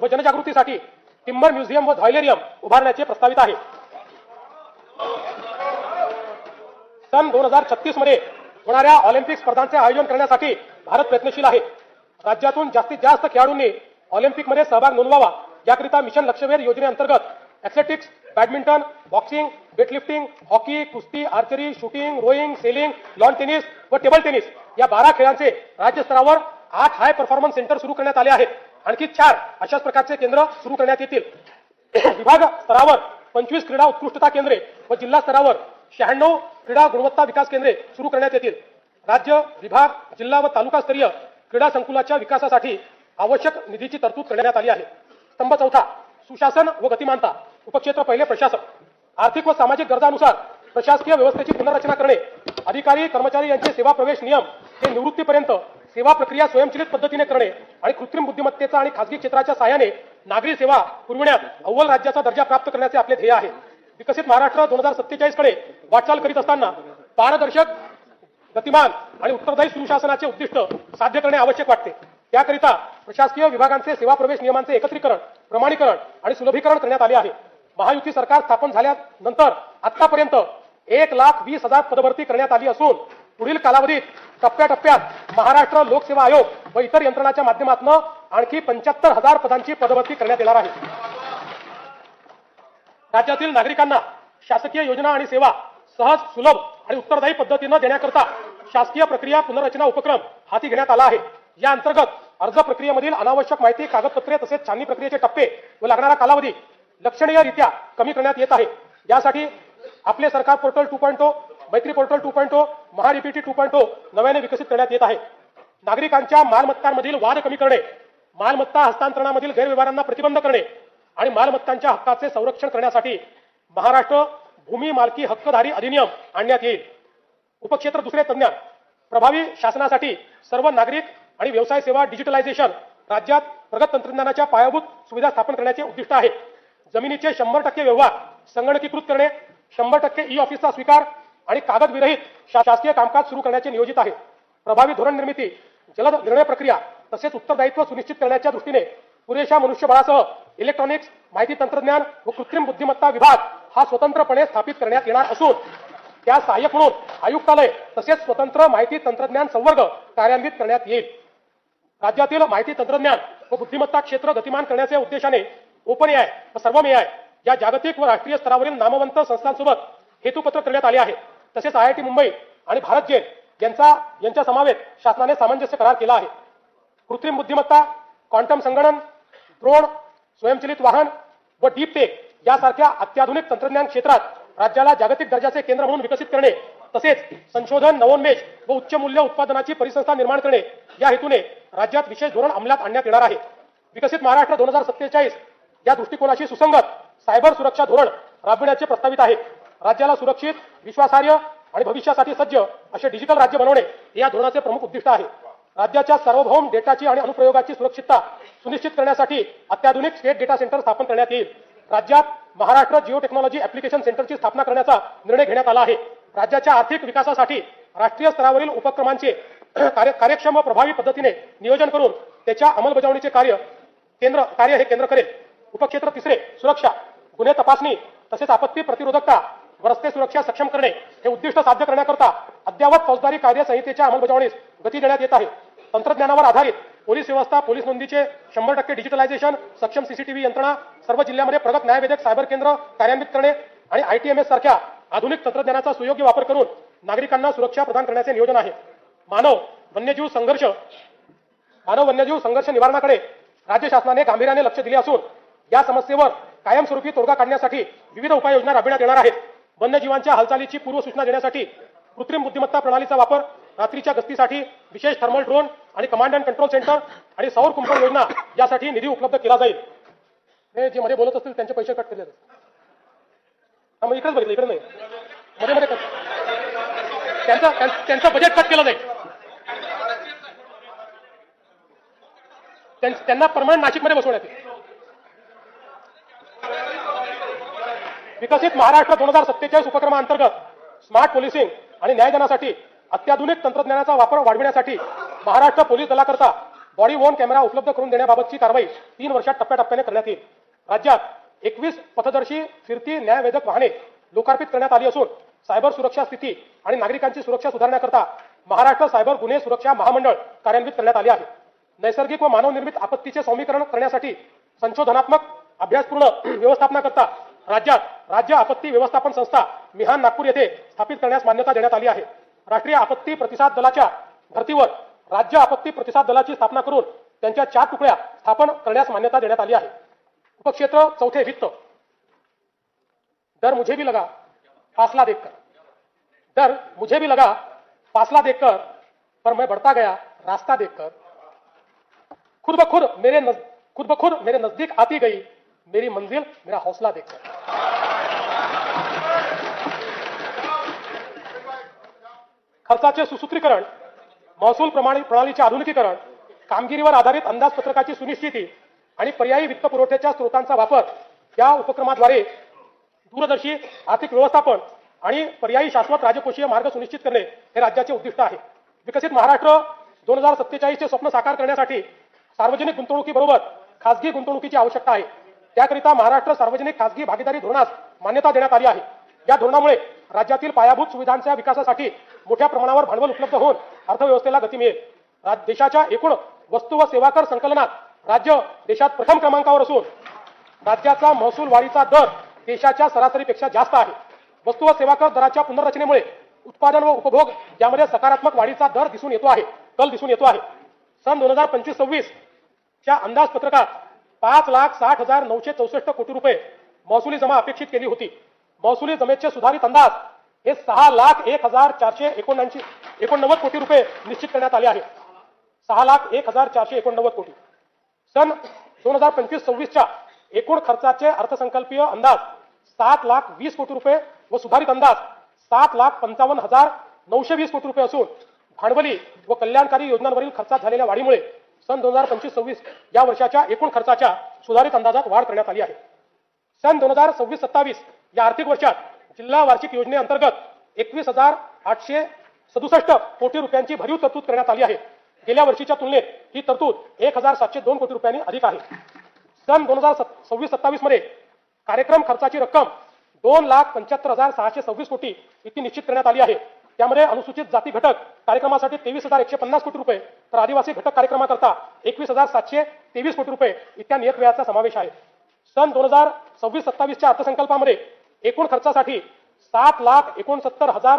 व जनजागृतीसाठी timber museum व झायलेरियम उभारण्याचे प्रस्तावित आहे। सन 2036 मध्ये होणाऱ्या ऑलिम्पिक स्पर्धांचे आयोजन करण्यासाठी भारत प्रयत्नशील आहे। राज्यातून जास्तीत जास्त खेळाडूंनी ऑलिम्पिकमध्ये सहभाग नोंदवावा याकरिता मिशन लक्ष्यवेध योजनेअंतर्गत athletics, badminton, boxing, weightlifting, hockey, कुस्ती, archery, shooting, rowing, sailing, lawn tennis व टेबल टेनिस या 12 खेळांचे राज्य स्तरावर 8 हाय परफॉर्मन्स सेंटर सुरू करण्यात आले आहेत। आणखी 4 अशाच प्रकारचे केंद्र सुरू करण्यात येतील। विभाग स्तरावर 25 क्रीडा उत्कृष्टता केंद्रे व जिल्हा स्तरावर 96 क्रीडा गुणवत्ता विकास केंद्रे सुरू करण्यात येतील। राज्य, विभाग, जिल्हा व तालुकास्तरीय क्रीडा संकुलाच्या विकासासाठी आवश्यक निधीची तरतूद करण्यात आली आहे। स्तंभ चौथा, सुशासन व गतिमानता। उपक्षेत्र पहिले, प्रशासन। आर्थिक व सामाजिक गरजानुसार प्रशासकीय व्यवस्थेची पुनर्रचना करणे, अधिकारी कर्मचारी यांचे सेवा प्रवेश नियम ते निवृत्तीपर्यंत सेवा प्रक्रिया स्वयंचलित पद्धतीने करणे आणि कृत्रिम बुद्धिमत्तेचा आणि खासगी क्षेत्राच्या सहाय्याने नागरी सेवा पुरविण्यात अव्वल राज्याचा दर्जा प्राप्त करण्याचे आपले ध्येय आहे। विकसित महाराष्ट्र 2047 कडे वाटचाल करीत असताना पारदर्शक, गतिमान आणि उत्तरदायी सुशासनाचे उद्दिष्ट साध्य करणे आवश्यक वाटते। त्याकरिता प्रशासकीय विभागांचे सेवा प्रवेश नियमांचे एकत्रीकरण, प्रमाणीकरण आणि सुलभीकरण करण्यात आले आहे। महायुती सरकार स्थापन झाल्यानंतर आतापर्यंत 1,20,000 पदभरती करण्यात आली असून पुढील कालावधीत टप्प्याटप्प्यात महाराष्ट्र लोकसेवा आयोग व इतर यंत्रणांच्या माध्यमातून आणखी 75,000 पदांची पदभरती करण्यात येणार आहे। राज्यातील नागरिकांना शासकीय योजना आणि सेवा सहज, सुलभ आणि उत्तरदायी पद्धतीने देण्याकरता शासकीय प्रक्रिया पुनर्रचना उपक्रम हाती घेण्यात आला आहे। या अंतर्गत अर्ज प्रक्रियेमधील अनावश्यक माहिती, कागदपत्रे तसेच छाननी प्रक्रियेचे टप्पे व लागणारा कालावधी लक्षणीयरित्या कमी करण्यात येत आहे। यासाठी आपले सरकार पोर्टल 2.0, मैत्री पोर्टल 2.0, महाडीपीटी 2.0 नव्याने विकसित करण्यात येत आहे। नागरिकांच्या मालमत्तांमधील वाद कमी करणे, मालमत्ता हस्तांतरणामधील गैरव्यवहारांना प्रतिबंध करणे आणि मालमत्तांच्या हक्काचे संरक्षण करण्यासाठी महाराष्ट्र भूमी मालकी हक्कधारी अधिनियम आणण्यात येईल। उपक्षेत्र दुसरे, तज्ञ। प्रभावी शासनासाठी सर्व नागरिक आणि व्यवसाय सेवा डिजिटलायझेशन, राज्यात प्रगत तंत्रज्ञानाच्या पायाभूत सुविधा स्थापन करण्याचे उद्दिष्ट आहे। जमिनीचे 100% व्यवहार संगणकीकृत करणे, 100% ई ऑफिसचा स्वीकार आणि कागद विरहित शासकीय कामकाज सुरू करण्याचे नियोजित आहे। प्रभावी धोरण निर्मिती, जलद निर्णय प्रक्रिया तसेच उत्तरदायित्व सुनिश्चित करण्याच्या दृष्टीने पुरेशा मनुष्यबळासह इलेक्ट्रॉनिक्स, माहिती तंत्रज्ञान व कृत्रिम बुद्धिमत्ता विभाग हा स्वतंत्रपणे स्थापित करण्यात येणार असून त्या सहाय्यक म्हणून आयुक्तालय तसेच स्वतंत्र माहिती तंत्रज्ञान संवर्ग कार्यान्वित करण्यात येईल। राज्यातील माहिती तंत्रज्ञान व बुद्धिमत्ता क्षेत्र गतिमान करण्याच्या उद्देशाने ओपन एआय व सर्वम एआय या जागतिक व राष्ट्रीय स्तरावरील नामवंत संस्थांसोबत हेतुपत्र करण्यात आले आहे। तसेच IIT मुंबई आणि भारत जेन यांच्या समावेत शासनाने सामंजस्य करार केला आहे। कृत्रिम बुद्धिमत्ता, क्वांटम संगणन, ड्रोन, स्वयंचलित वाहन व डीप टेक यासारख्या अत्याधुनिक तंत्रज्ञान क्षेत्रात राज्याला जागतिक दर्जाचे केंद्र म्हणून विकसित करणे तसेच संशोधन, नवोन्मेष व उच्च मूल्य उत्पादनाची परिसंस्था निर्माण करणे या हेतूने राज्यात विशेष धोरण अंमलात आणण्यात येणार आहे। विकसित महाराष्ट्र 2047 या दृष्टिकोनाशी सुसंगत सायबर सुरक्षा धोरण राबविण्याचे प्रस्तावित आहे। राज्याला सुरक्षित, विश्वासार्ह आणि भविष्यासाठी सज्ज असे डिजिटल राज्य बनवणे हे या धोरणाचे प्रमुख उद्दिष्ट आहे। राज्याच्या सार्वभौम डेटाची आणि अनुप्रयोगाची सुरक्षितता सुनिश्चित करण्यासाठी अत्याधुनिक स्टेट डेटा सेंटर स्थापन करण्यात येईल। राज्यात महाराष्ट्र जिओ टेक्नॉलॉजी ऍप्लिकेशन सेंटरची स्थापना करण्याचा निर्णय घेण्यात आला आहे। राज्याच्या आर्थिक विकासासाठी राष्ट्रीय स्तरावरील उपक्रमांचे कार्यक्षम व प्रभावी पद्धतीने नियोजन करून त्याच्या अंमलबजावणीचे कार्य हे केंद्र करेल। उपक्षेत्र तिसरे, सुरक्षा, गुन्हे तपासणी तसेच आपत्ती प्रतिरोधकता व रस्ते सुरक्षा सक्षम करणे हे उद्दिष्ट साध्य करण्याकरता अद्ययावत फौजदारी कायदे संहितेच्या अंमलबजावणीस गती देण्यात येत आहे। तंत्रज्ञानावर आधारित पोलीस व्यवस्था, पोलीस नोंदीचे 100% डिजिटलायझेशन, सक्षम सीसीटीव्ही यंत्रणा, सर्व जिल्ह्यांमध्ये प्रगत न्यायवेधक सायबर केंद्र कार्यान्वित करणे आणि ITMS सारख्या आधुनिक तंत्रज्ञानाचा सुयोग्य वापर करून नागरिकांना सुरक्षा प्रदान करण्याचे नियोजन आहे। मानव वन्यजीव संघर्ष निवारणाकडे राज्य शासनाने गांभीर्याने लक्ष दिले असून या समस्येवर कायमस्वरूपी तोडगा काढण्यासाठी विविध उपाययोजना राबविण्यात येणार आहेत। वन्यजीवांच्या हालचालीची पूर्वसूचना देण्यासाठी कृत्रिम बुद्धिमत्ता प्रणालीचा वापर, रात्रीच्या गस्तीसाठी विशेष थर्मल ड्रोन आणि कमांड अँड कंट्रोल सेंटर आणि सौर कुंपण योजना यासाठी निधी उपलब्ध केला जाईल। हे जे मध्ये बोलत असतील त्यांचे पैसे कट केले जातील। मग इकडेच बघितलं, इकडे नाही, मध्ये त्यांचं बजेट कट केलं जाईल। त्यांना परमनंट नाशिकमध्ये बसवण्यात येईल। विकसित महाराष्ट्र 2047 उपक्रमांतर्गत स्मार्ट पोलिसिंग आणि न्यायदानासाठी अत्याधुनिक तंत्रज्ञानाचा वापर वाढविण्यासाठी महाराष्ट्र पोलीस दलाकरता बॉडी वॉर्न कॅमेरा उपलब्ध करून देण्याबाबतची कारवाई 3 वर्षात टप्प्याटप्प्याने करण्यात येईल. राज्यात 21 पथदर्शी फिरती न्यायवेधक वाहने लोकार्पित करण्यात आली असून सायबर सुरक्षा स्थिती आणि नागरिकांची सुरक्षा सुधारण्याकरता महाराष्ट्र सायबर गुन्हे सुरक्षा महामंडळ कार्यान्वित करण्यात आले आहे. नैसर्गिक व मानवनिर्मित आपत्तीचे सौम्यीकरण करण्यासाठी संशोधनात्मक अभ्यासपूर्ण व्यवस्थापनाकरता राज्यात राज्य आपत्ती व्यवस्थापन संस्था मिहान नागपूर येथे स्थापित करण्यास मान्यता देण्यात आली आहे. राष्ट्रीय आपत्ती प्रतिसाद दलाच्या धर्तीवर राज्य आपत्ती प्रतिसाद दलाची स्थापना करून त्यांच्या 4 तुकड्या स्थापन करण्यास मान्यता देण्यात आली आहे. उपक्षेत्र 4 वित्त. डर मुझे भी लगा फासला देखकर, डर मुझे भी लगा फासला देखकर, पर मैं बढ़ता गया रास्ता देखकर. खुद ब खुद मेरे नजदीक आती गई मेरी मंजिल मेरा हौसला देखकर. खर्चाचे सुसूत्रीकरण, महसूल प्रणालीचे आधुनिकीकरण, कामगिरीवर आधारित अंदाजपत्रकाची सुनिश्चिती आणि पर्यायी वित्त पुरवठ्याच्या स्रोतांचा वापर या उपक्रमाद्वारे दूरदर्शी आर्थिक व्यवस्थापन आणि पर्यायी शाश्वत राजकोषीय मार्ग सुनिश्चित करणे हे राज्याचे उद्दिष्ट आहे. विकसित महाराष्ट्र 2047 चे स्वप्न साकार करण्यासाठी सार्वजनिक गुंतवणुकीबरोबर खासगी गुंतवणुकीची आवश्यकता आहे. त्याकरिता महाराष्ट्र सार्वजनिक खासगी भागीदारी धोरणास मान्यता देण्यात आली आहे. या धोरणामुळे राज्यातील पायाभूत सुविधांच्या विकासासाठी मोठ्या प्रमाणावर भांडवल उपलब्ध होऊन अर्थव्यवस्थेला गती मिळेल. देशाच्या एकूण वस्तू व सेवा कर संकलनात राज्य देशात प्रथम क्रमांकावर असून राज्याचा महसूल वाढीचा दर देशाच्या सरासरीपेक्षा जास्त आहे. वस्तू व सेवा कर दराच्या पुनर्रचनेमुळे उत्पादन व उपभोग यामध्ये सकारात्मक वाढीचा दर दिसून येतो आहे. सन 2025-26 च्या अंदाजपत्रकात 5,60,964 कोटी रुपये महसुली जमा अपेक्षित केली होती. महसुली जमेचे सुधारित अंदाज हे 6,01,489 कोटी रुपये निश्चित करण्यात आले आहे. 6,01,489 कोटी. सन 2025-26 च्या एकूण खर्चाचे अर्थसंकल्पीय अंदाज 7,20,00,000 कोटी रुपये व सुधारित अंदाज 7,55,920 कोटी रुपये असून भांडवली व कल्याणकारी योजनांवरील खर्चात झालेल्या वाढीमुळे सन 2025-26 या वर्षाच्या एकूण खर्चाच्या सुधारित अंदाजात वाढ करण्यात आली आहे. सन 2026-27 या आर्थिक वर्षात जिल्हा वार्षिक योजनेअंतर्गत 21,867 कोटी रुपयांची भरीव तरतूद करण्यात आली आहे. गेल्या वर्षीच्या तुलनेत ही तरतूद 1,702 कोटी रुपयांनी अधिक आहे. सन 2026-27 मध्ये कार्यक्रम खर्चाची रक्कम 2,75,626 कोटी इतकी निश्चित करण्यात आली आहे. त्यामध्ये अनुसूचित जाती घटक कार्यक्रमासाठी 23,150 कोटी रुपये तर आदिवासी घटक कार्यक्रमाकरता 21,723 कोटी रुपये इतक्या नियत व्ययाचा समावेश आहे. सन 2026-27 च्या अर्थसंकल्पामध्ये एकूण खर्चासाठी 7,69,000